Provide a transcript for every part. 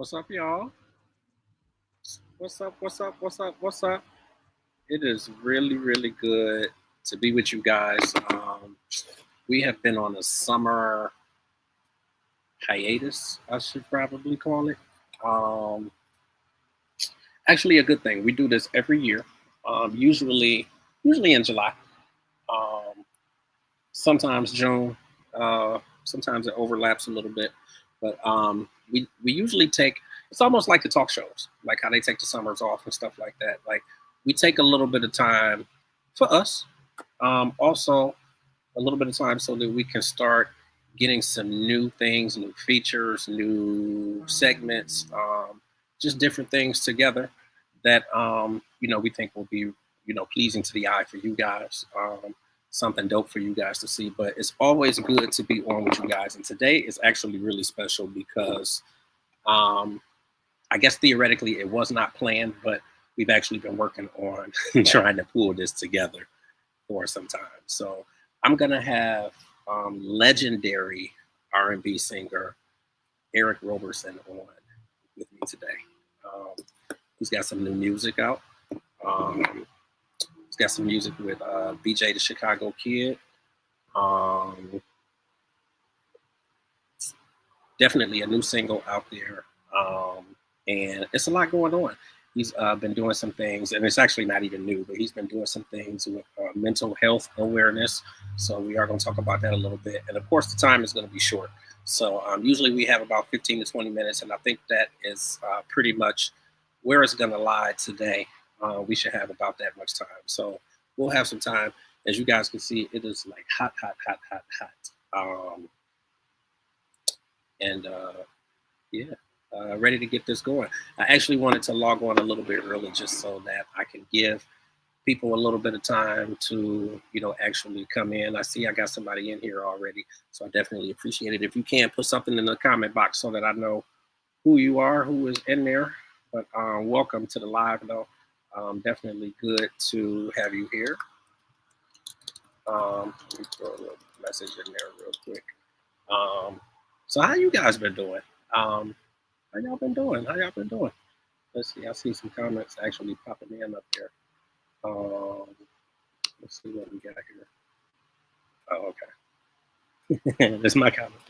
What's up, y'all? What's up? What's up? What's up? What's up? It is really, really good to be with you guys. We have been on a summer hiatus, I should probably call it. Um, Actually, a good thing. We do this every year, usually in July. Um, Sometimes June. Sometimes it overlaps a little bit, but we usually take. It's almost like the talk shows, like how they take the summers off and stuff like that. Like we take a little bit of time for us, also a little bit of time so that we can start getting some new things, new features, new segments, just different things together that we think will be pleasing to the eye for you guys. Something dope for you guys to see. But it's always good to be on with you guys. And today is actually really special because I guess theoretically it was not planned, but we've actually been working on trying to pull this together for some time. So I'm gonna have legendary R&B singer Eric Roberson on with me today. He's got some new music out. He's got some music with BJ the Chicago Kid. Definitely a new single out there. And it's a lot going on. He's been doing some things, and it's actually not even new, but he's been doing some things with mental health awareness. So we are going to talk about that a little bit. And of course, the time is going to be short. So usually we have about 15 to 20 minutes, and I think that is pretty much where it's going to lie today. We should have about that much time. So we'll have some time. As you guys can see, it is like hot, hot, hot, hot, hot. Yeah. Ready to get this going. I actually wanted to log on a little bit early just so that I can give people a little bit of time to, actually come in. I see I got somebody in here already, so I definitely appreciate it. If you can, put something in the comment box so that I know who you are, who is in there. But welcome to the live, though. Definitely good to have you here. Let me throw a little message in there real quick. So how you guys been doing? How y'all been doing? How y'all been doing? Let's see. I see some comments actually popping in up there. Let's see what we got here. Oh, okay. That's my comment.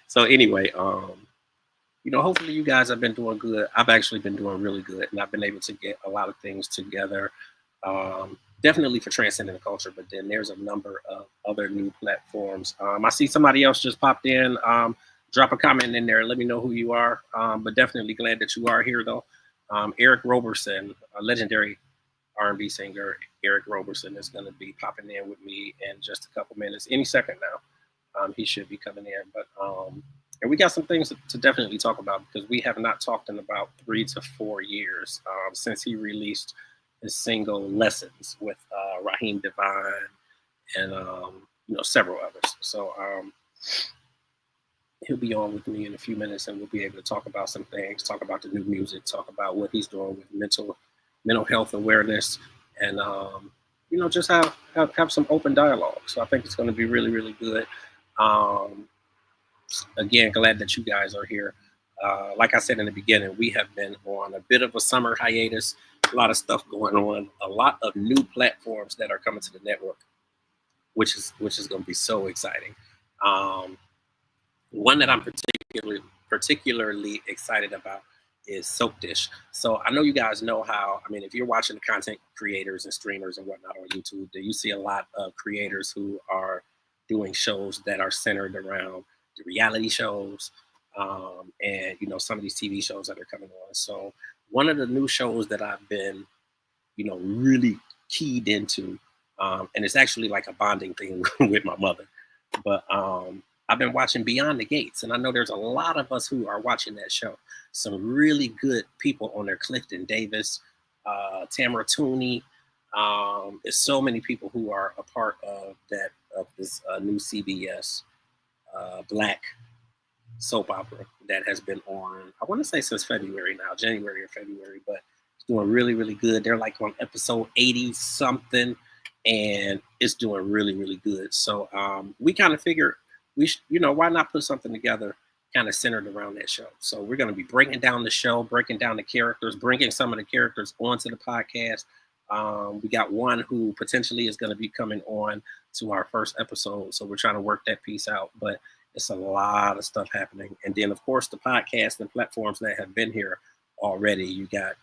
So anyway, hopefully you guys have been doing good. I've actually been doing really good, and I've been able to get a lot of things together. Definitely for transcending the culture, but then there's a number of other new platforms. I see somebody else just popped in. Drop a comment in there. Let me know who you are. But definitely glad that you are here, though. Eric Roberson, a legendary R&B singer, Eric Roberson, is going to be popping in with me in just a couple minutes, any second now. He should be coming in. But and we got some things to definitely talk about, because we have not talked in about 3 to 4 years since he released his single "Lessons" with Raheem Devine and several others. So he'll be on with me in a few minutes, and we'll be able to talk about some things, talk about the new music, talk about what he's doing with mental health awareness, and just have some open dialogue. So I think it's going to be really, really good. Again, glad that you guys are here. Like I said in the beginning, we have been on a bit of a summer hiatus. A lot of stuff going on. A lot of new platforms that are coming to the network, which is going to be so exciting. One that I'm particularly excited about is Soap Dish. So I know you guys know how, if you're watching the content creators and streamers and whatnot on YouTube, you see a lot of creators who are doing shows that are centered around the reality shows, and some of these TV shows that are coming on. So one of the new shows that I've been really keyed into, and it's actually like a bonding thing with my mother, but I've been watching Beyond the Gates, and I know there's a lot of us who are watching that show. Some really good people on there: Clifton Davis, Tamara Tooney. There's so many people who are a part of this new CBS Black soap opera that has been on, I want to say since February now, January or February, but it's doing really, really good. They're like on episode 80 something, and it's doing really, really good. So we kind of figured why not put something together kind of centered around that show. So we're going to be breaking down the show, breaking down the characters, bringing some of the characters onto the podcast. We got one who potentially is going to be coming on to our first episode. So we're trying to work that piece out, but it's a lot of stuff happening. And then, of course, the podcast and platforms that have been here already. You got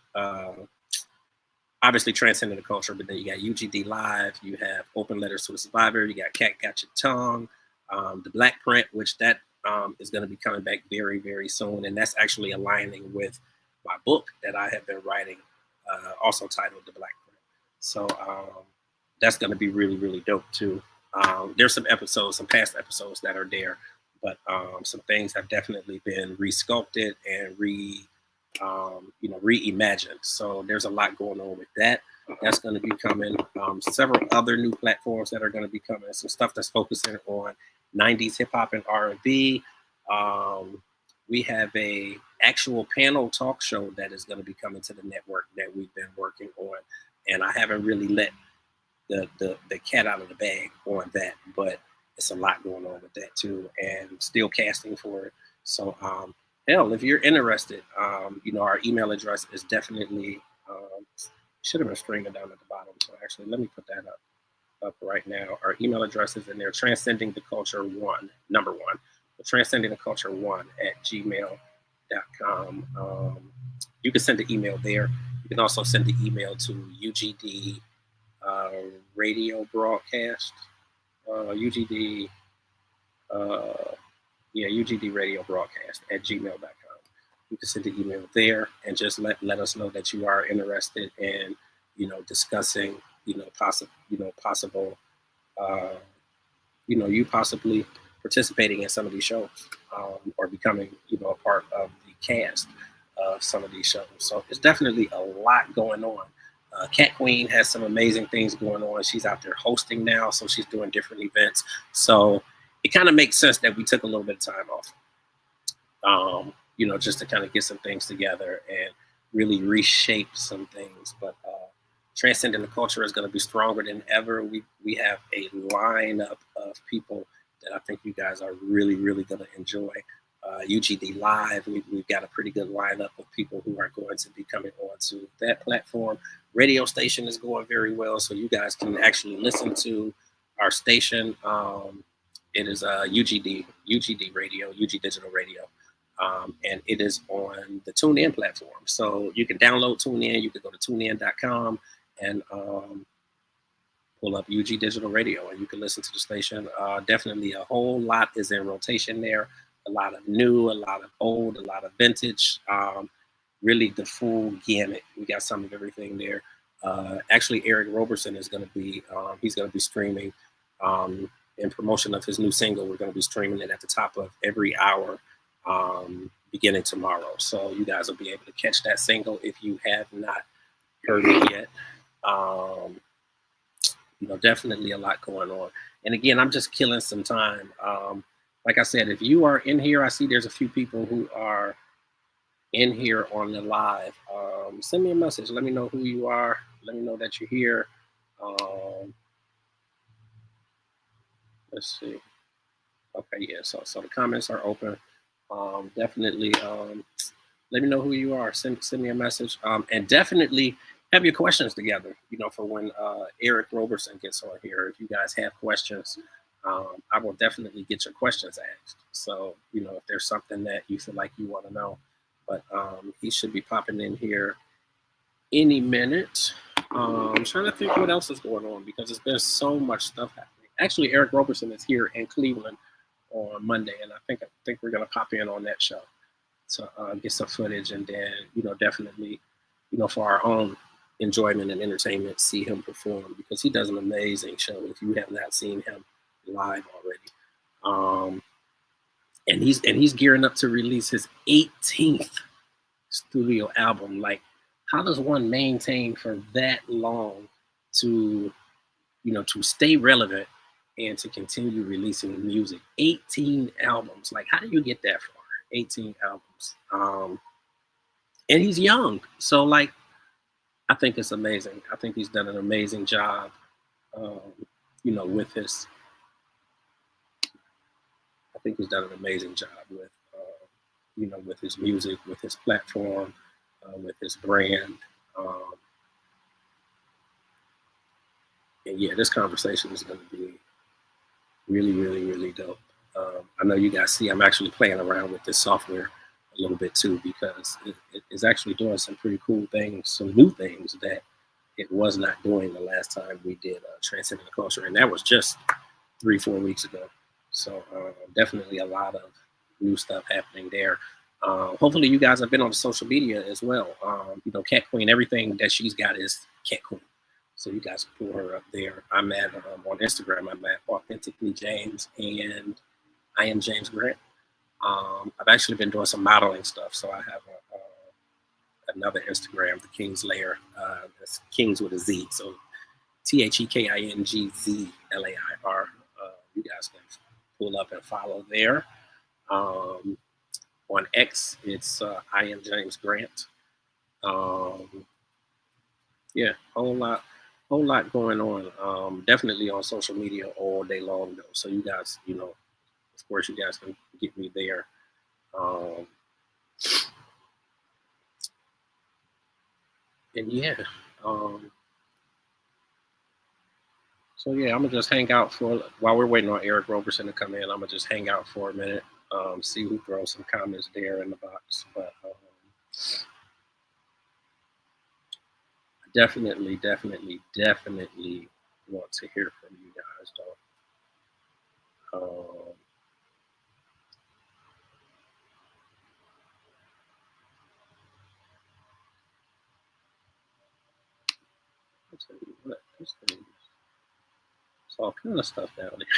obviously Transcending the Culture, but then you got UGD Live. You have Open Letters to a Survivor. You got Cat Got Your Tongue. The Black Print, which that is going to be coming back very, very soon. And that's actually aligning with my book that I have been writing, also titled The Black Print. So that's going to be really, really dope too. There's some past episodes that are there, but some things have definitely been resculpted and reimagined. So there's a lot going on with that. That's going to be coming. Several other new platforms that are going to be coming. Some stuff that's focusing on 90s hip hop and R&B. We have a actual panel talk show that is going to be coming to the network that we've been working on, and I haven't really let the cat out of the bag on that, but it's a lot going on with that too, and still casting for it. So hell, if you're interested, our email address is definitely should have been streaming down at the bottom. So actually, let me put that up right now. Our email address is in there: transcending the culture one, number one, transcending the culture one at gmail.com. You can send the email there. You can also send the email to UGD radio broadcast, UGD radio broadcast at gmail.com. You can send the email there and just let us know that you are interested in, discussing, possible, you possibly participating in some of these shows, or becoming, a part of the cast of some of these shows. So it's definitely a lot going on. Cat Queen has some amazing things going on. She's out there hosting now, so she's doing different events. So it kind of makes sense that we took a little bit of time off, just to kind of get some things together and really reshape some things. But Transcending the Culture is going to be stronger than ever. We have a lineup of people that I think you guys are really, really going to enjoy. UGD Live, we've got a pretty good lineup of people who are going to be coming on to that platform. Radio station is going very well, so you guys can actually listen to our station. It is UGD Radio, UG Digital Radio, and it is on the TuneIn platform. So you can download TuneIn. You can go to tunein.com and pull up UG Digital Radio, and you can listen to the station. Definitely a whole lot is in rotation there. A lot of new, a lot of old, a lot of vintage. Really the full gamut. We got some of everything there. Actually, Eric Roberson is going to be, he's going to be streaming in promotion of his new single. We're going to be streaming it at the top of every hour beginning tomorrow. So you guys will be able to catch that single if you have not heard it yet. You know, definitely a lot going on. And again, I'm just killing some time. Like I said, if you are in here, I see there's a few people who are in here on the live. Send me a message. Let me know who you are. Let me know that you're here. Let's see. Okay, yeah. So the comments are open. Definitely. Let me know who you are. Send me a message. And definitely have your questions together, you know, for when Eric Roberson gets on here. If you guys have questions, I will definitely get your questions asked. So, you know, if there's something that you feel like you want to know, but he should be popping in here any minute. I'm trying to think what else is going on because there's been so much stuff happening. Actually, Eric Roberson is here in Cleveland on Monday, and I think we're gonna pop in on that show to get some footage, and then, you know, definitely, you know, for our own enjoyment and entertainment, see him perform because he does an amazing show. If you have not seen him live already, and he's gearing up to release his 18th studio album. Like, how does one maintain for that long to, you know, to stay relevant and to continue releasing music? 18 albums. Like, how do you get that far? 18 albums. And he's young. So, like, I think it's amazing. I think he's done an amazing job, you know, with his, I think he's done an amazing job with, you know, with his music, with his platform, with his brand. And yeah, this conversation is going to be really, really, really dope. I know you guys see I'm actually playing around with this software a little bit too, because it is actually doing some pretty cool things, some new things that it was not doing the last time we did Transcending the Culture. And that was just 3-4 weeks ago. So definitely a lot of new stuff happening there. Hopefully you guys have been on social media as well. You know, Cat Queen, everything that she's got is Cat Queen. So you guys can pull her up there. I'm at on Instagram. I'm at Authentically James, and I am James Grant. I've actually been doing some modeling stuff, so I have another Instagram, the King's Lair. That's Kings with a Z. So TheKingzLair. You guys can pull up and follow there. On X, it's I am James Grant. Yeah, whole lot going on. Definitely on social media all day long though. So you guys, you know, of course you guys can get me there. And yeah, so yeah, I'm gonna just hang out for, while we're waiting on Eric Roberson to come in, I'm gonna just hang out for a minute, see who throws some comments there in the box. But definitely want to hear from you guys though. I'll tell you what, this thing, it's all kind of stuff down there.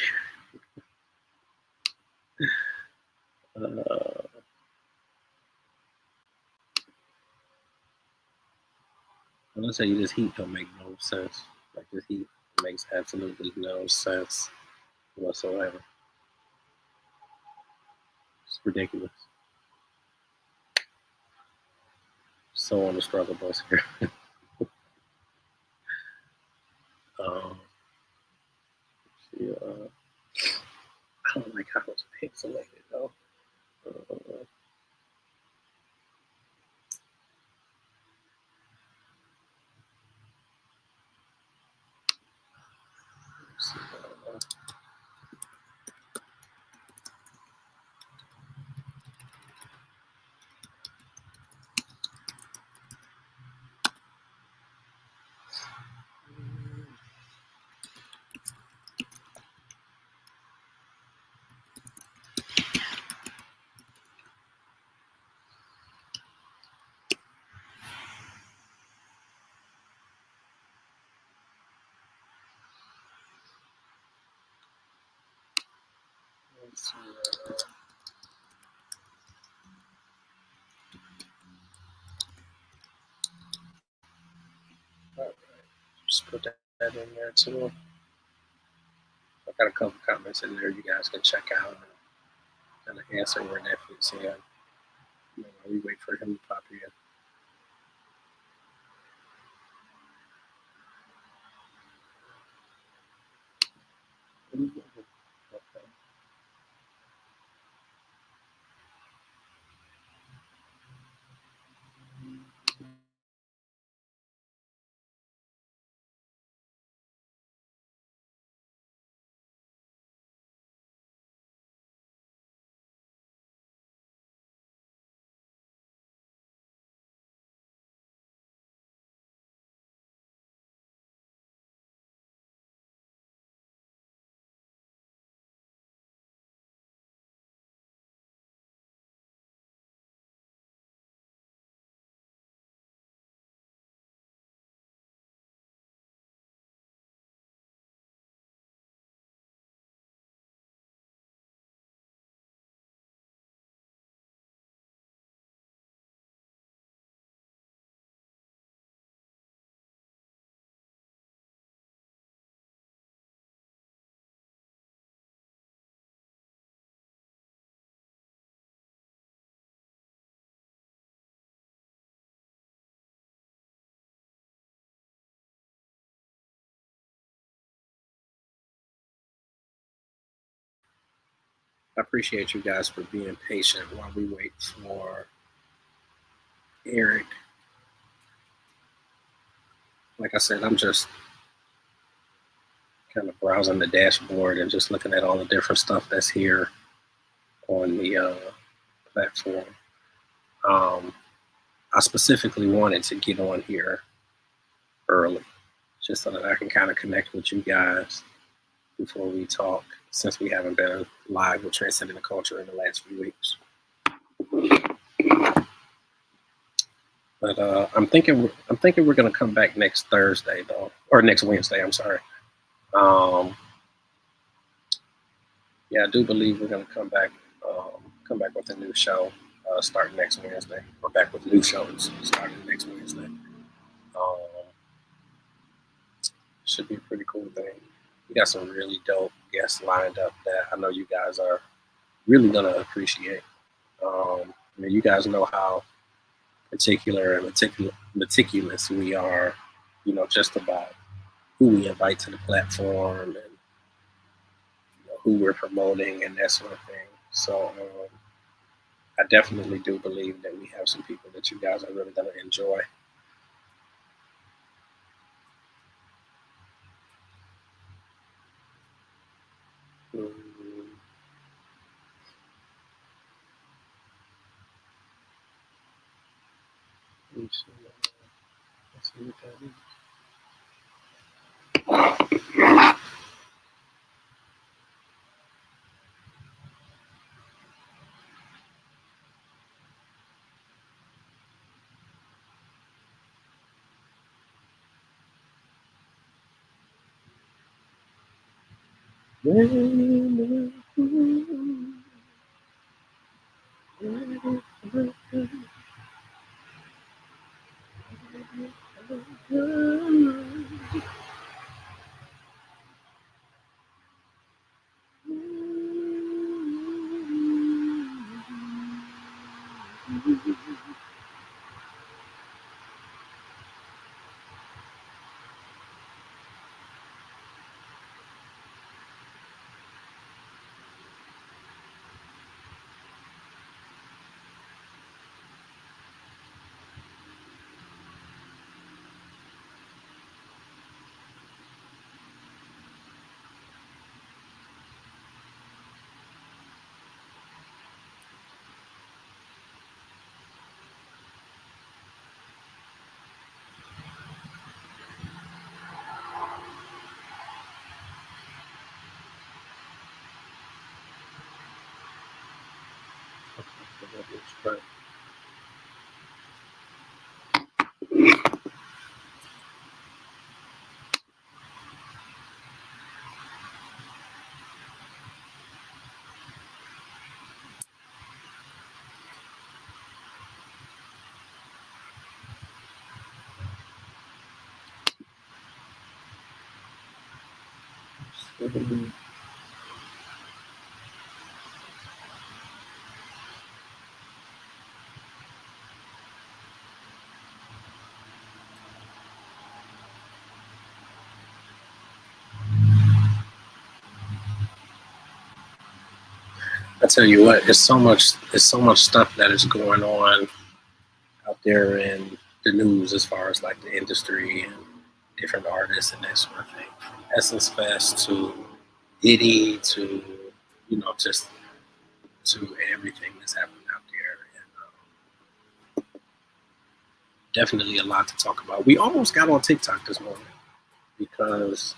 I'm gonna tell you, this heat don't make no sense. Like, this heat makes absolutely no sense whatsoever. It's ridiculous. So on the struggle bus here. Yeah, I don't like how it's pixelated though. Let's see, all right. Just put that in there too. I got a couple comments in there you guys can check out and kind of answer where that fits in. While we wait for him to pop in. Okay. I appreciate you guys for being patient while we wait for Eric. Like I said, I'm just kind of browsing the dashboard and just looking at all the different stuff that's here on the platform. I specifically wanted to get on here early just so that I can kind of connect with you guys before we talk, since we haven't been live with Transcending the Culture in the last few weeks. But I'm thinking we're gonna come back next Thursday though, or next Wednesday. I'm sorry. Yeah, I do believe we're gonna come back with a new show starting next Wednesday. We're back with new shows starting next Wednesday. Should be a pretty cool thing. We got some really dope guests lined up that I know you guys are really gonna appreciate. I mean, you guys know how particular and meticulous we are, just about who we invite to the platform and who we're promoting and that sort of thing. So I definitely do believe that we have some people that you guys are really going to enjoy. Let's see what that is. Right. Mhm. I tell you what, it's so much stuff that is going on out there in the news as far as like the industry and different artists and that sort of thing. From Essence Fest to Diddy to, just to everything that's happening out there. And definitely a lot to talk about. We almost got on TikTok this morning because,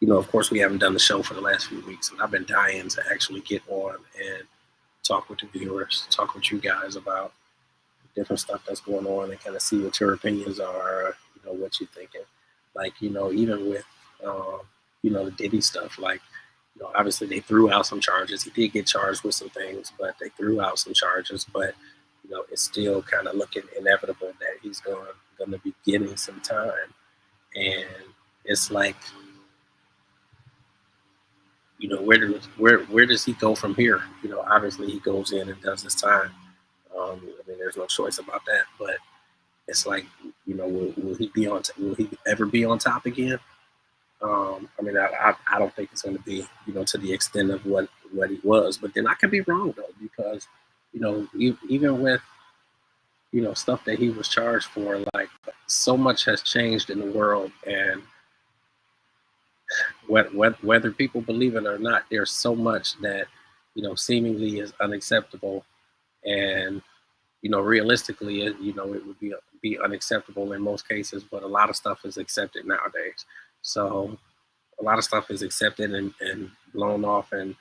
of course, we haven't done the show for the last few weeks. And I've been dying to actually get on and talk with the viewers, talk with you guys about different stuff that's going on and kind of see what your opinions are, what you're thinking. Like, even with, the Diddy stuff, like, obviously they threw out some charges. He did get charged with some things, but they threw out some charges. But, it's still kind of looking inevitable that he's going to be getting some time. And it's like, where does he go from here? Obviously he goes in and does his time. I mean, there's no choice about that. But it's like, will he be on? Will he ever be on top again? I mean, I don't think it's going to be, to the extent of what he was. But then I could be wrong though, because, even with, stuff that he was charged for, like so much has changed in the world, and whether people believe it or not, there's so much that, seemingly is unacceptable, and realistically, it would be unacceptable in most cases, but a lot of stuff is accepted nowadays. So a lot of stuff is accepted and blown off, and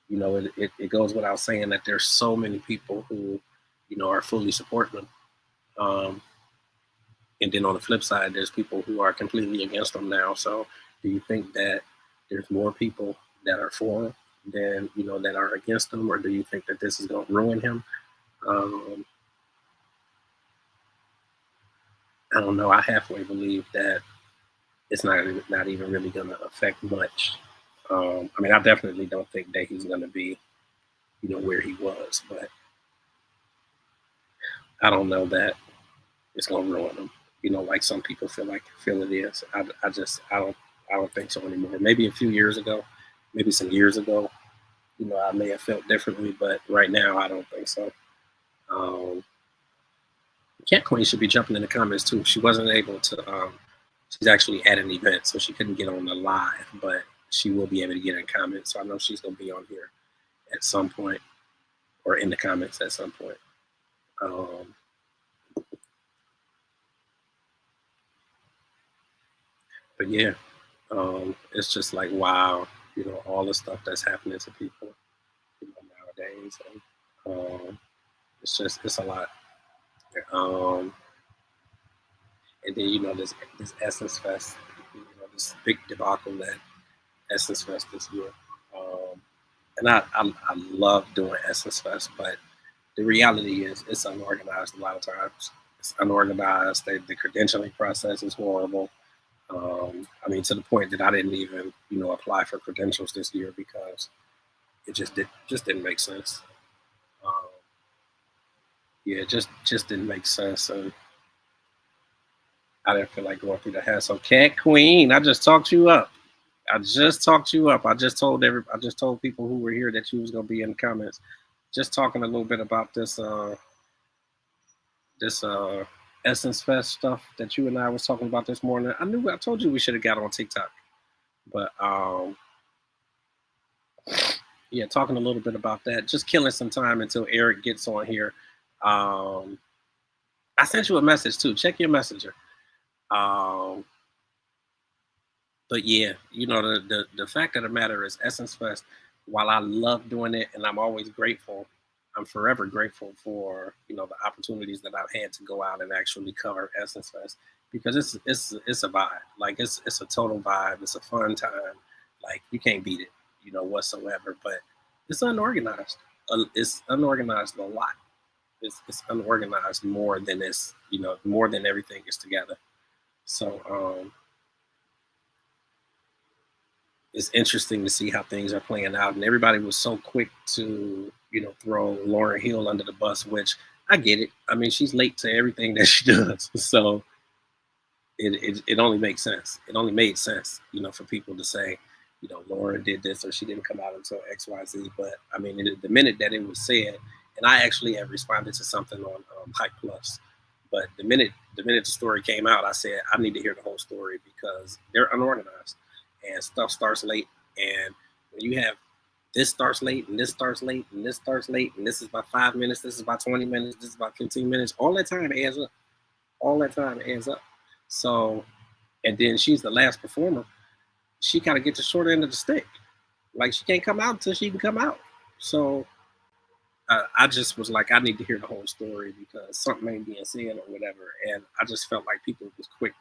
it goes without saying that there's so many people who, are fully supporting them. And then on the flip side, there's people who are completely against them now. So do you think that there's more people that are for him than, that are against him, or do you think that this is going to ruin him? Um, I don't know. I halfway believe that it's not even really going to affect much. I mean, I definitely don't think that he's going to be, where he was, but I don't know that it's going to ruin him. Like some people feel it is. I don't think so anymore. Maybe a few years ago, maybe some years ago, I may have felt differently, but right now I don't think so. Um, Cat Queen should be jumping in the comments too. She wasn't able to. She's actually at an event, so she couldn't get on the live, but she will be able to get in comments. So I know she's going to be on here at some point, or in the comments at some point. Um, but yeah, it's just like wow, all the stuff that's happening to people, nowadays, and it's a lot. Um, and then this Essence Fest, this big debacle that Essence Fest this year. Um, and I love doing Essence Fest, but the reality is it's unorganized a lot of times. It's unorganized. The credentialing process is horrible. I mean, to the point that I didn't even, apply for credentials this year because it just didn't make sense. Um, yeah, it just didn't make sense, and I didn't feel like going through the hassle. Cat Queen, I just talked you up. I just talked you up. I just told people who were here that you was gonna be in the comments. Just talking a little bit about this Essence Fest stuff that you and I was talking about this morning. I told you we should have got on TikTok, but yeah, talking a little bit about that. Just killing some time until Eric gets on here. Um, I sent you a message too. Check your messenger. Um, but yeah, the fact of the matter is Essence Fest, while I love doing it and I'm always grateful, I'm forever grateful for, the opportunities that I've had to go out and actually cover Essence Fest, because it's a vibe. Like it's a total vibe. It's a fun time. Like you can't beat it, whatsoever. But it's unorganized. It's unorganized a lot. It's unorganized more than more than everything is together. So it's interesting to see how things are playing out. And everybody was so quick to, throw Lauryn Hill under the bus, which I get it. I mean, she's late to everything that she does. So it only makes sense. It only made sense, for people to say, Laura did this or she didn't come out until XYZ. But I mean, the minute that it was said, and I actually have responded to something on Hype Plus, but the minute the story came out, I said I need to hear the whole story because they're unorganized and stuff starts late. And when you have this starts late and this starts late and this starts late and this is about 5 minutes, this is about 20 minutes, this is about 15 minutes, all that time adds up. All that time adds up. So, and then she's the last performer. She kind of gets the short end of the stick. Like she can't come out until she can come out. So I just was like, I need to hear the whole story because something ain't being said or whatever. And I just felt like people was quick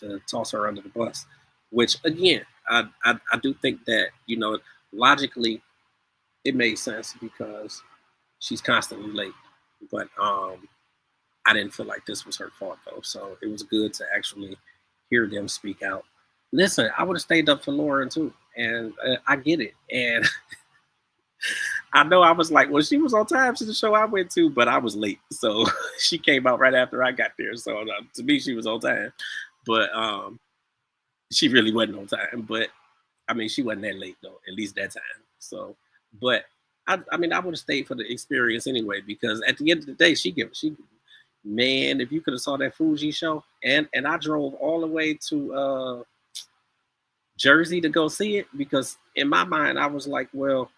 to toss her under the bus, which again, I do think that, logically it made sense because she's constantly late. But I didn't feel like this was her fault though. So it was good to actually hear them speak out. Listen, I would have stayed up for Lauren too. And I get it. And I know I was like, well, she was on time to the show I went to, but I was late. So she came out right after I got there. So to me, she was on time. But she really wasn't on time. But I mean, she wasn't that late though, at least that time. So, but I mean, I would have stayed for the experience anyway, because at the end of the day, man, if you could have saw that Fuji show, and I drove all the way to Jersey to go see it, because in my mind I was like, well,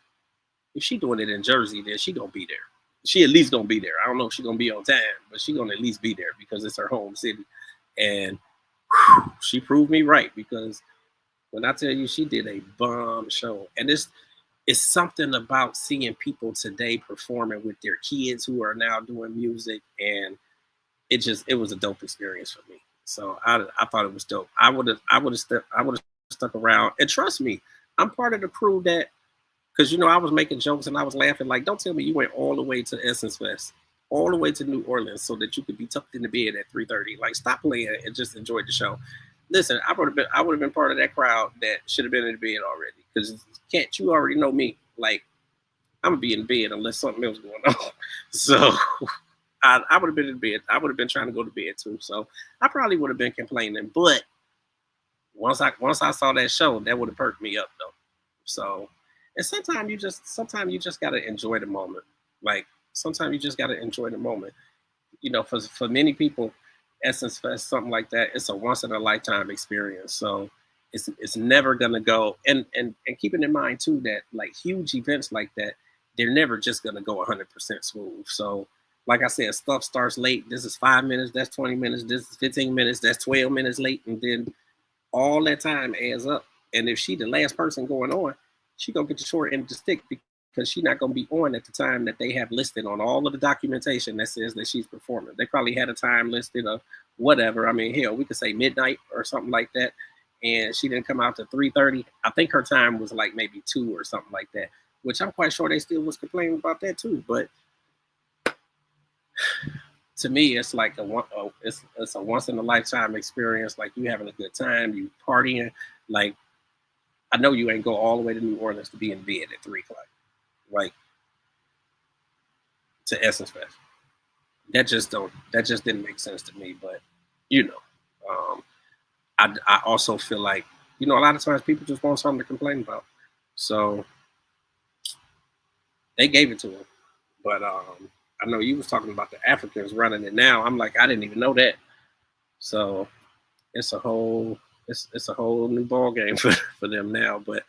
if she doing it in Jersey, then she gonna be there. She at least gonna be there. I don't know if she gonna be on time, but she gonna at least be there because it's her home city. And she proved me right, because when I tell you she did a bomb show, and it's something about seeing people today performing with their kids who are now doing music, and it was a dope experience for me. So I thought it was dope. I would have stuck around, and trust me, I'm part of the crew that, because I was making jokes and I was laughing like, don't tell me you went all the way to Essence Fest, all the way to New Orleans, so that you could be tucked in the bed at 3:30. Like, stop playing and just enjoy the show. Listen, I would have been part of that crowd that should have been in the bed already. Because can't you already know me? Like, I'm gonna be in bed unless something else going on. So I would have been in bed. I would have been trying to go to bed too. So I probably would have been complaining. But once I saw that show, that would have perked me up though. So, and sometimes you just gotta enjoy the moment. Like, sometimes you just gotta enjoy the moment. For many people, Essence Fest, something like that, it's a once in a lifetime experience. So it's never gonna go. And keeping in mind too that like huge events like that, they're never just gonna go 100% smooth. So like I said, stuff starts late. This is 5 minutes, that's 20 minutes, this is 15 minutes, that's 12 minutes late, and then all that time adds up. And if she the last person going on, she gonna get the short end of the stick, because she's not gonna be on at the time that they have listed on all of the documentation that says that she's performing. They probably had a time listed of whatever. I mean, hell, we could say midnight or something like that. And she didn't come out to 3:30. I think her time was like maybe 2 or something like that, which I'm quite sure they still was complaining about that too. But to me, it's like it's a once in a lifetime experience. Like, you having a good time, you partying. Like, I know you ain't go all the way to New Orleans to be in bed at 3 o'clock, like, to Essence Fest. That just didn't make sense to me. But I also feel like, a lot of times people just want something to complain about. So they gave it to him. But I know you was talking about the Africans running it now. I'm like, I didn't even know that. So it's a whole new ball game for them now. But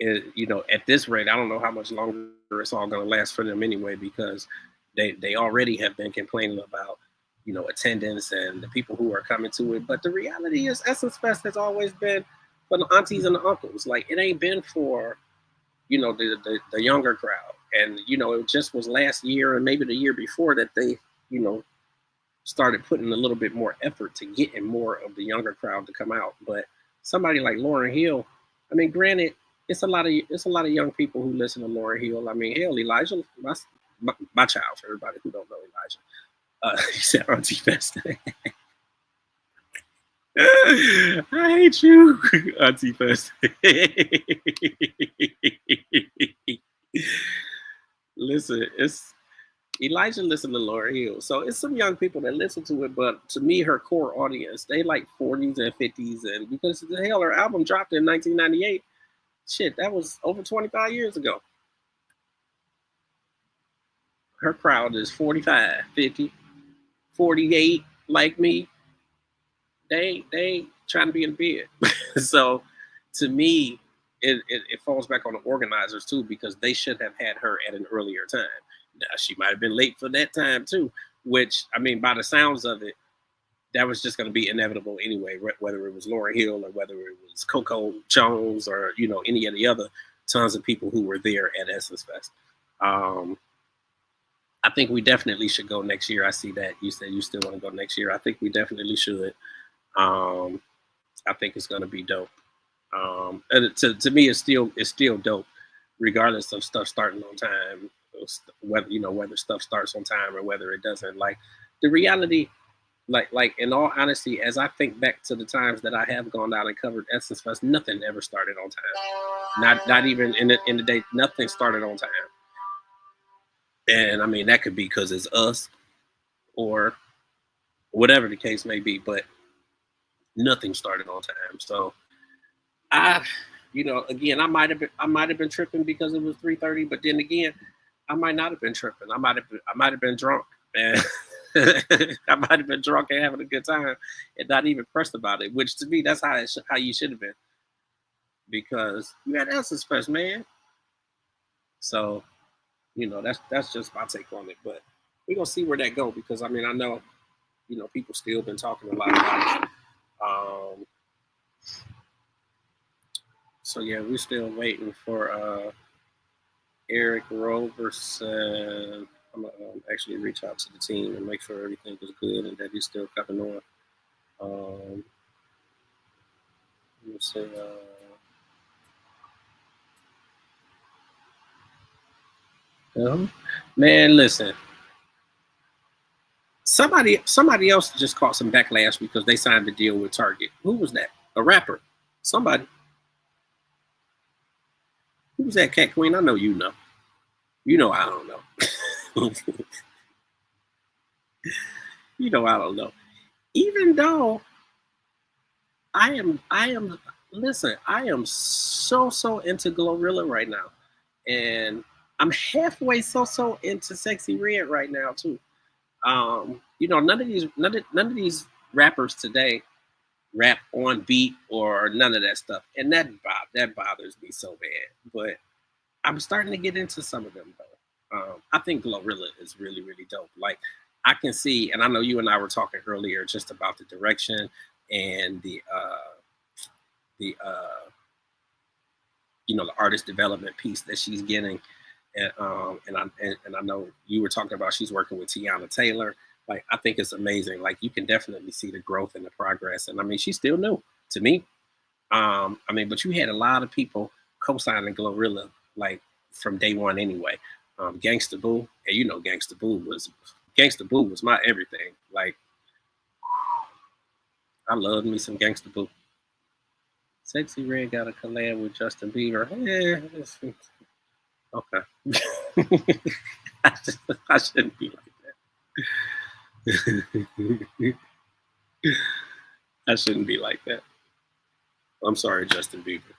at this rate, I don't know how much longer it's all going to last for them anyway, because they already have been complaining about attendance and the people who are coming to it. But the reality is, Essence Fest has always been for the aunties and the uncles. Like, it ain't been for the younger crowd. And it just was last year and maybe the year before that they started putting a little bit more effort to getting more of the younger crowd to come out. But somebody like Lauryn Hill, I mean, granted, it's a lot of young people who listen to Lauryn Hill. I mean, hell, Elijah, my child, for everybody who don't know Elijah. He said Auntie Fest. I hate you, Auntie Fest. Listen, it's Elijah listened to Lauryn Hill, so it's some young people that listen to it. But to me, her core audience, they like 40s and 50s, and because the hell, her album dropped in 1998. Shit, that was over 25 years ago. Her crowd is 45, 50, 48, like me. They trying to be in bed. So to me, it falls back on the organizers too, because they should have had her at an earlier time. Now she might have been late for that time too, which I mean, by the sounds of it, that was just going to be inevitable anyway. Whether it was Lauryn Hill or whether it was Coco Jones or any of the other tons of people who were there at Essence Fest. I think we definitely should go next year. I see that you said you still want to go next year. I think we definitely should. I think it's going to be dope. And to me, it's still dope, regardless of stuff starting on time. Whether stuff starts on time or whether it doesn't. Like the reality, like in all honesty, as I think back to the times that I have gone out and covered Essence Fest, nothing ever started on time. Not even in the day, nothing started on time. And I mean that could be because it's us or whatever the case may be, but nothing started on time. So again, I might have been tripping because it was 3:30, but then again, I might not have been tripping. I might have been drunk, and I might have been drunk and having a good time, and not even pressed about it. Which to me, that's how you should have been, because you had Essence Fest, man. So that's just my take on it. But we're gonna see where that go, because I mean I know people still been talking a lot about it. So yeah, we're still waiting for Eric Roberson. I'm gonna actually reach out to the team and make sure everything is good and that he's still coming on. Let me see. Man, listen. Somebody else just caught some backlash because they signed a deal with Target. Who was that? A rapper. Somebody. Who was that, Cat Queen? I know you know. You know I don't know. You know I don't know. Even though I am listen, I am so into Glorilla right now. And I'm halfway so into Sexy Red right now too. None of these rappers today rap on beat or none of that stuff. And that bothers me so bad. But I'm starting to get into some of them though. I think Glorilla is really, really dope. Like I can see, and I know you and I were talking earlier just about the direction and the artist development piece that she's getting. And I know you were talking about she's working with Tiana Taylor. Like I think it's amazing. Like you can definitely see the growth and the progress. And I mean, she's still new to me. But you had a lot of people co-signing Glorilla like from day one anyway. Gangsta Boo, and Gangsta Boo was my everything. Like I love me some Gangsta Boo. Sexy Red got a collab with Justin Bieber. Okay. I shouldn't be like that. I shouldn't be like that. I'm sorry, Justin Bieber.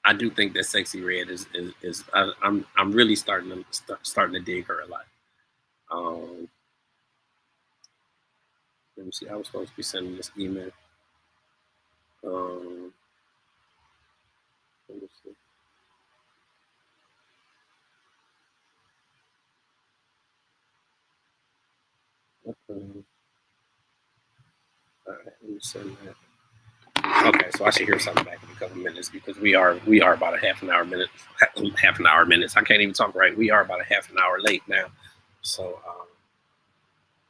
I do think that Sexy Red is I'm really starting to dig her a lot. Let me see. I was supposed to be sending this email. Let me see. Okay. All right, let me send that. Okay, so I should hear something back in a couple minutes because we are about a half an hour minutes. I can't even talk right. We are about a half an hour late now. So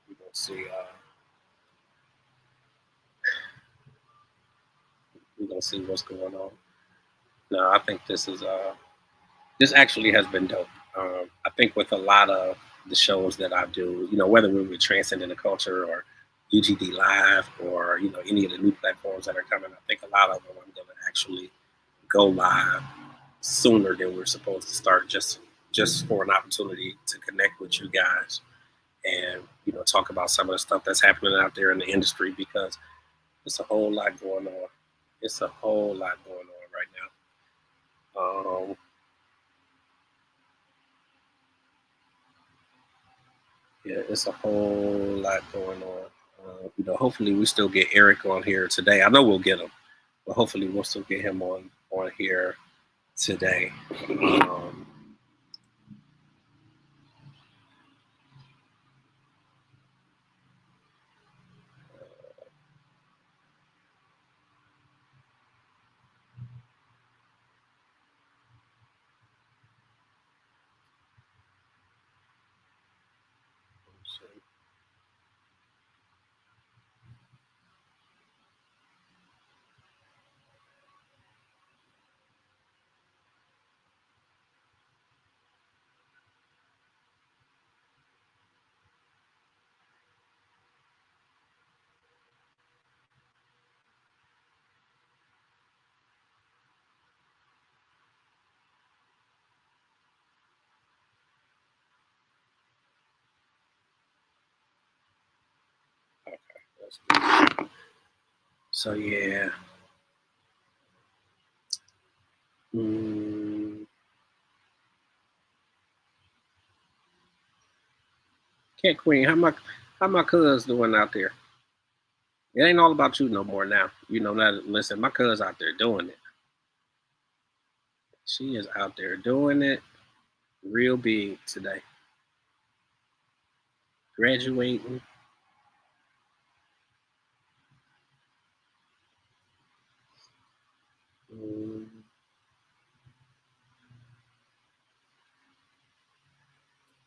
we're gonna see what's going on. No, I think this actually has been dope. I think with a lot of the shows that I do, whether we were Transcending the Culture or UGD Live or, any of the new platforms that are coming, I think a lot of them I'm going to actually go live sooner than we're supposed to start just for an opportunity to connect with you guys and, talk about some of the stuff that's happening out there in the industry because it's a whole lot going on. It's a whole lot going on right now. Yeah, it's a whole lot going on. Hopefully we still get Eric on here today. I know we'll get him, but hopefully we'll still get him on here today. Okay. So yeah. Cat Queen, how my cuz doing out there? It ain't all about you no more now. That. Listen, my cuz out there doing it. She is out there doing it real big today. Graduating.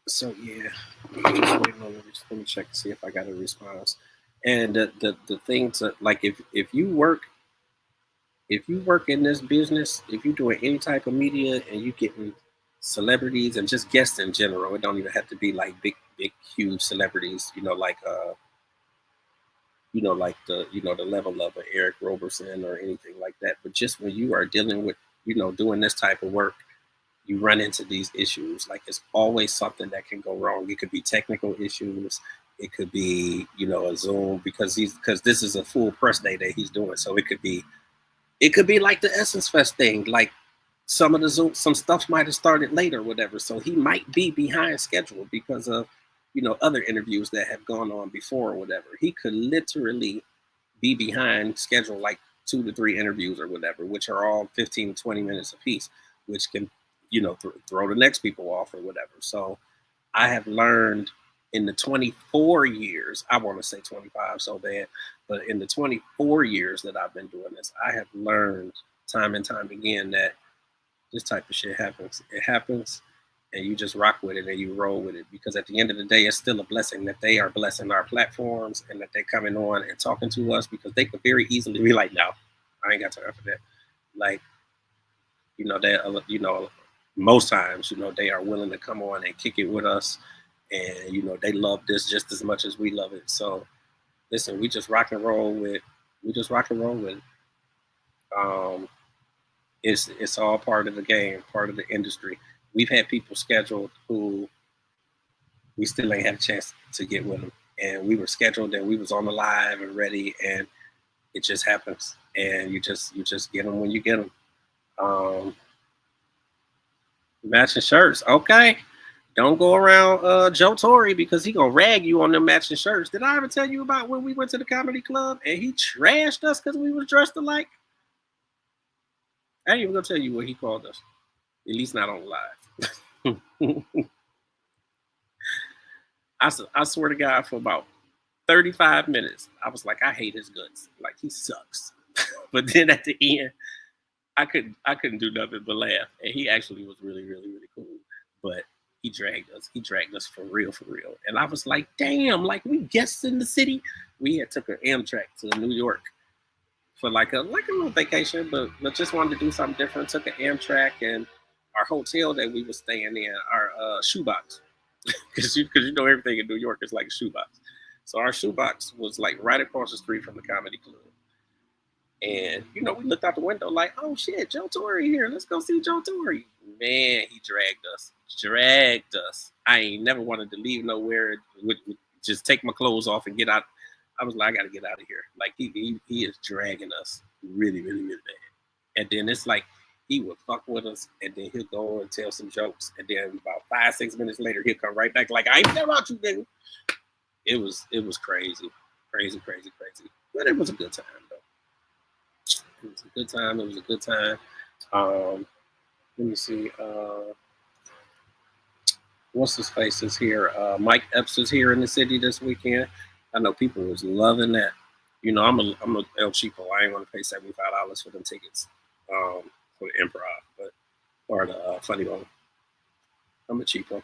So yeah, just waiting on let me check to see if I got a response. And the thing to like if you work in this business, if you're doing any type of media and you getting celebrities and just guests in general, it don't even have to be like big huge celebrities, like the level of Eric Roberson or anything like that. But just when you are dealing with, doing this type of work, you run into these issues. Like it's always something that can go wrong. It could be technical issues. It could be, a Zoom because this is a full press day that he's doing. So it could be like the Essence Fest thing. Like some of the Zoom, some stuff might have started later, whatever. So he might be behind schedule because of, other interviews that have gone on before or whatever. He could literally be behind schedule like 2 to 3 interviews or whatever, which are all 15, 20 minutes apiece, which can, throw the next people off or whatever. So I have learned in the 24 years, I want to say 25 so bad, but in the 24 years that I've been doing this, I have learned time and time again that this type of shit happens. It happens and you just rock with it and you roll with it because at the end of the day, it's still a blessing that they are blessing our platforms and that they're coming on and talking to us because they could very easily be like, no, I ain't got time for that. Like, most times, they are willing to come on and kick it with us and, they love this just as much as we love it. So listen, we just rock and roll with it. It's all part of the game, part of the industry. We've had people scheduled who we still ain't had a chance to get with them, and we were scheduled and we was on the live and ready, and it just happens, and you just get them when you get them. Matching shirts, okay. Don't go around Joe Torre because he gonna rag you on them matching shirts. Did I ever tell you about when we went to the comedy club and he trashed us because we was dressed alike? I ain't even gonna tell you what he called us. At least not on live. I swear to God, for about 35 minutes, I was like, I hate his guts. Like he sucks. But then at the end, I couldn't do nothing but laugh. And he actually was really, really, really cool. But he dragged us. He dragged us for real, for real. And I was like, damn, like we guests in the city. We had took an Amtrak to New York for like a little vacation, but just wanted to do something different. Took an Amtrak and our hotel that we were staying in, our shoebox, because you know everything in New York is like a shoebox. So our shoebox was like right across the street from the comedy club. And you know, we looked out the window like, oh shit, Joe Torre here. Let's go see Joe Torre. Man, he dragged us. Dragged us. I ain't never wanted to leave nowhere. Would just take my clothes off and get out. I was like, I gotta get out of here. Like he is dragging us really, really, really bad. And then it's like he would fuck with us, and then he'll go and tell some jokes, and then about 5-6 minutes later, he'll come right back like, I ain't never about you, nigga. It was crazy, crazy, crazy, crazy. But it was a good time though. It was a good time. It was a good time. Let me see. What's his face is here? Mike Epps is here in the city this weekend. I know people was loving that. You know, I'm a El Cheapo. I ain't want to pay $75 for them tickets for the improv, but or the funny bone. I'm a cheapo.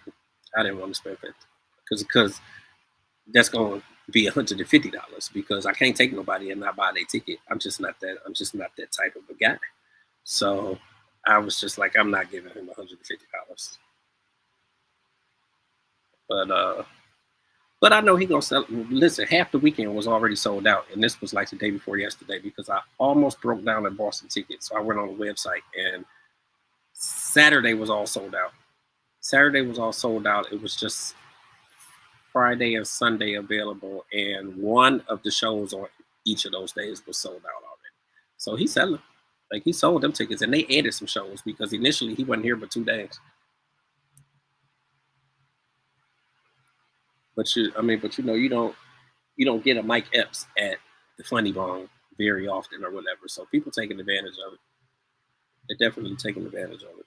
I didn't want to spend $50 because that's going to be $150 because I can't take nobody and not buy their ticket. I'm just not that type of a guy. So I was just like, I'm not giving him $150. But I know he gonna sell. Listen, half the weekend was already sold out, and this was like the day before yesterday because I almost broke down and bought some tickets. So I went on the website, and Saturday was all sold out. Saturday was all sold out. It was just Friday and Sunday available, and one of the shows on each of those days was sold out already. So he's selling. Like he sold them tickets, and they added some shows because initially he wasn't here but 2 days. But you know, you don't get a Mike Epps at the Funny Bone very often or whatever. So people taking advantage of it. They're definitely taking advantage of it.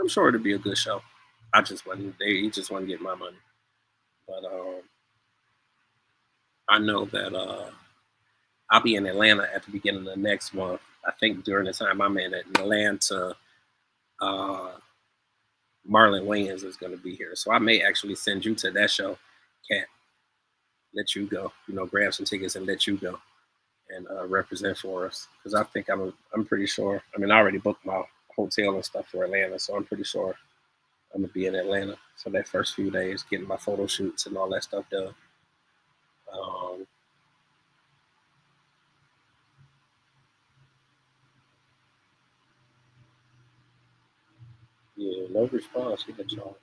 I'm sure it'll be a good show. I just wasn't there. He just wasn't getting my money. But I know that I'll be in Atlanta at the beginning of the next month. I think during the time I'm in Atlanta, Marlon Wayans is going to be here. So I may actually send you to that show, Cat. Let you go. You know, grab some tickets and let you go and represent for us. Because I think I'm pretty sure. I mean, I already booked my hotel and stuff for Atlanta, so I'm pretty sure I'm going to be in Atlanta for that first few days, getting my photo shoots and all that stuff done. Yeah, no response yet, y'all.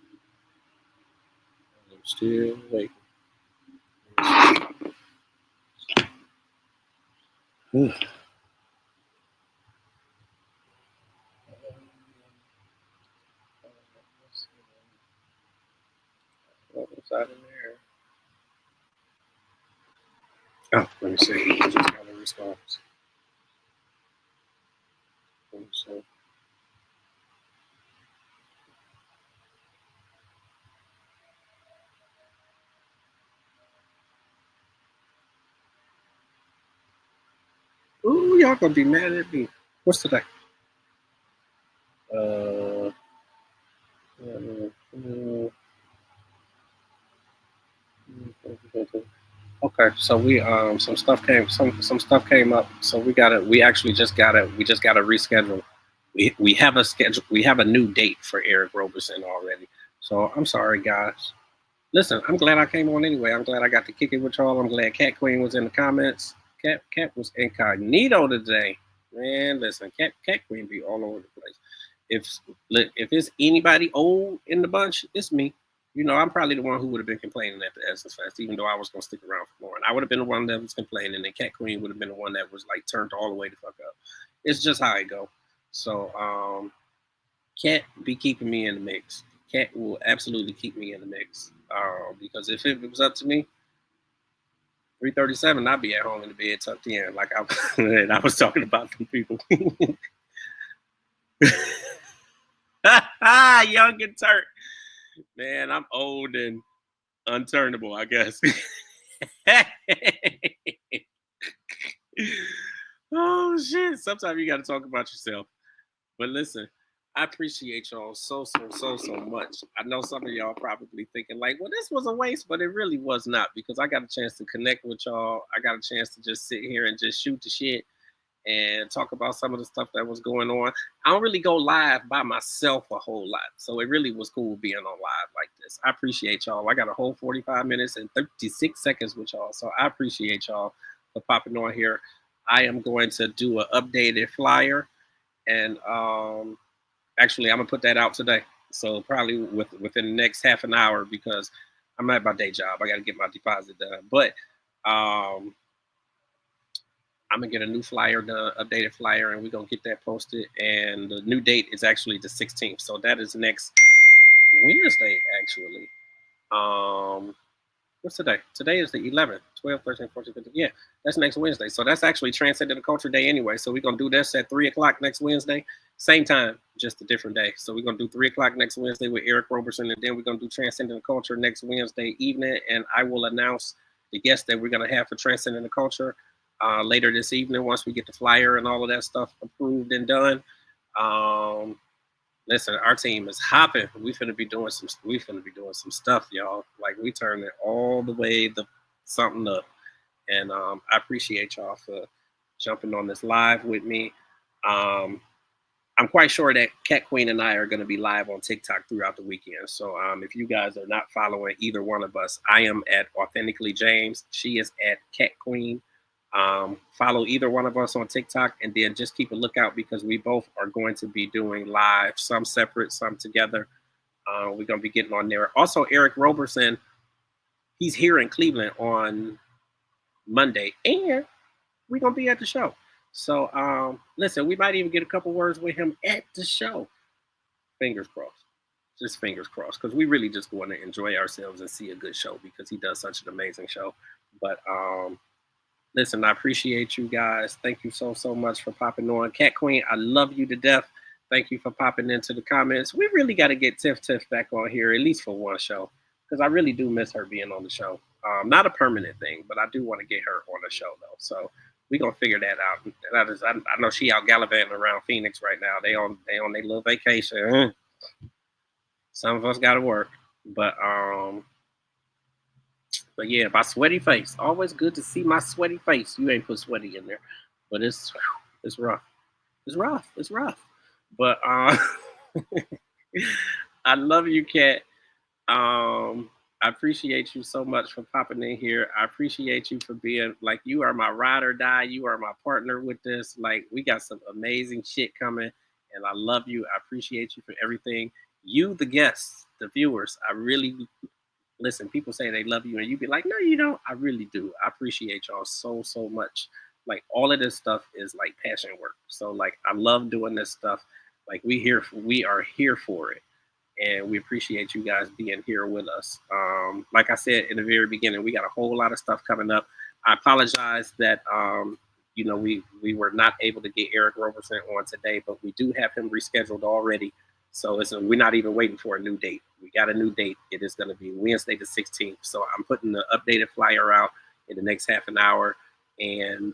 I'm still waiting. What was that in there? Oh, let me see. I just got a response. Let me see. Ooh, y'all gonna be mad at me. What's today? Okay, so we some stuff came up. So we actually just gotta reschedule. We have a schedule. We have a new date for Eric Roberson already. So I'm sorry, guys. Listen, I'm glad I came on anyway. I'm glad I got to kick it with y'all. I'm glad Cat Queen was in the comments. Cat was incognito today. Man, listen, Cat Queen be all over the place. If it's anybody old in the bunch, it's me. You know, I'm probably the one who would have been complaining at the Essence Fest, even though I was gonna stick around for more. And I would have been the one that was complaining, and Cat Queen would have been the one that was like turned all the way the fuck up. It's just how it go. So Cat be keeping me in the mix. Cat will absolutely keep me in the mix. Because if it was up to me, 3:37, I'd be at home in the bed tucked in, like I was talking about them people. Young and turnt. Man, I'm old and unturnable, I guess. Oh shit! Sometimes you got to talk about yourself. But listen, I appreciate y'all so much. I know some of y'all probably thinking like, well, this was a waste, but it really was not because I got a chance to connect with y'all. I got a chance to just sit here and just shoot the shit and talk about some of the stuff that was going on. I don't really go live by myself a whole lot, so it really was cool being on live like this. I appreciate y'all. I got a whole 45 minutes and 36 seconds with y'all, so I appreciate y'all for popping on here. I am going to do an updated flyer, and actually, I'm gonna put that out today. So probably within the next half an hour, because I'm at my day job. I got to get my deposit done, but I'm gonna get a new flyer done, updated flyer, and we're gonna get that posted. And the new date is actually the 16th, so that is next Wednesday, actually. What's today? Today is the 11th, 12, 13, 14, 15. Yeah, that's next Wednesday. So that's actually Transcendent Culture Day anyway. So we're gonna do this at 3 o'clock next Wednesday, same time, just a different day. So we're gonna do 3 o'clock next Wednesday with Eric Roberson, and then we're gonna do Transcendent Culture next Wednesday evening, and I will announce the guests that we're gonna have for Transcendent Culture later this evening once we get the flyer and all of that stuff approved and done. Listen, our team is hopping. We finna be doing some stuff, y'all. Like, we turn it all the way to something up. And I appreciate y'all for jumping on this live with me. I'm quite sure that Cat Queen and I are going to be live on TikTok throughout the weekend. So if you guys are not following either one of us, I am at Authentically James. She is at Cat Queen. Follow either one of us on TikTok, and then just keep a lookout, because we both are going to be doing live, some separate, some together. We're going to be getting on there. Also, Eric Roberson, he's here in Cleveland on Monday, and we're going to be at the show. So listen, we might even get a couple words with him at the show. Fingers crossed. Just fingers crossed, because we really just want to enjoy ourselves and see a good show, because he does such an amazing show. But listen, I appreciate you guys. Thank you so much for popping on. Cat Queen, I love you to death. Thank you for popping into the comments. We really got to get Tiff back on here, at least for one show, because I really do miss her being on the show. Not a permanent thing, but I do want to get her on the show, though. So we're going to figure that out. I know she out gallivanting around Phoenix right now. They on their little vacation. Some of us got to work. But yeah, my sweaty face. Always good to see my sweaty face. You ain't put sweaty in there, but it's rough. It's rough. But I love you, Kat. I appreciate you so much for popping in here. I appreciate you for being, like, you are my ride or die. You are my partner with this. Like, we got some amazing shit coming, and I love you. I appreciate you for everything. You, the guests, the viewers, I really listen. People say they love you, and you be like, no, you don't. I really do. I appreciate y'all so much. Like, all of this stuff is like passion work. So, like, I love doing this stuff. Like, we are here for it. And we appreciate you guys being here with us. Like I said in the very beginning, we got a whole lot of stuff coming up. I apologize that we were not able to get Eric Roberson on today, but we do have him rescheduled already. So we're not even waiting for a new date. We got a new date. It is going to be Wednesday the 16th. So I'm putting the updated flyer out in the next half an hour, and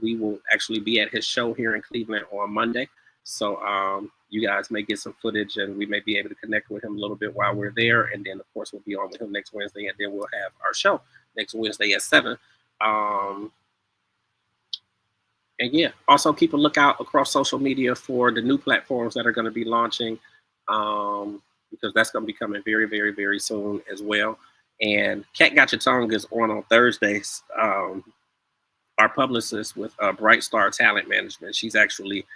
we will actually be at his show here in Cleveland on Monday. So you guys may get some footage, and we may be able to connect with him a little bit while we're there. And then, of course, we'll be on with him next Wednesday, and then we'll have our show next Wednesday at 7. And yeah, also keep a lookout across social media for the new platforms that are going to be launching, because that's going to be coming very, very, very soon as well. And Cat Got Your Tongue is on Thursdays. Our publicist with Bright Star Talent Management, she's actually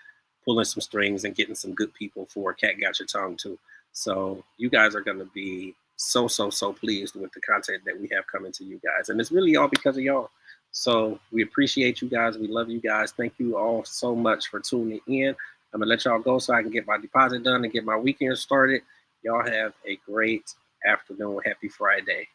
pulling some strings and getting some good people for Cat Got Your Tongue too. So you guys are going to be so pleased with the content that we have coming to you guys. And it's really all because of y'all. So we appreciate you guys. We love you guys. Thank you all so much for tuning in. I'm going to let y'all go so I can get my deposit done and get my weekend started. Y'all have a great afternoon. Happy Friday.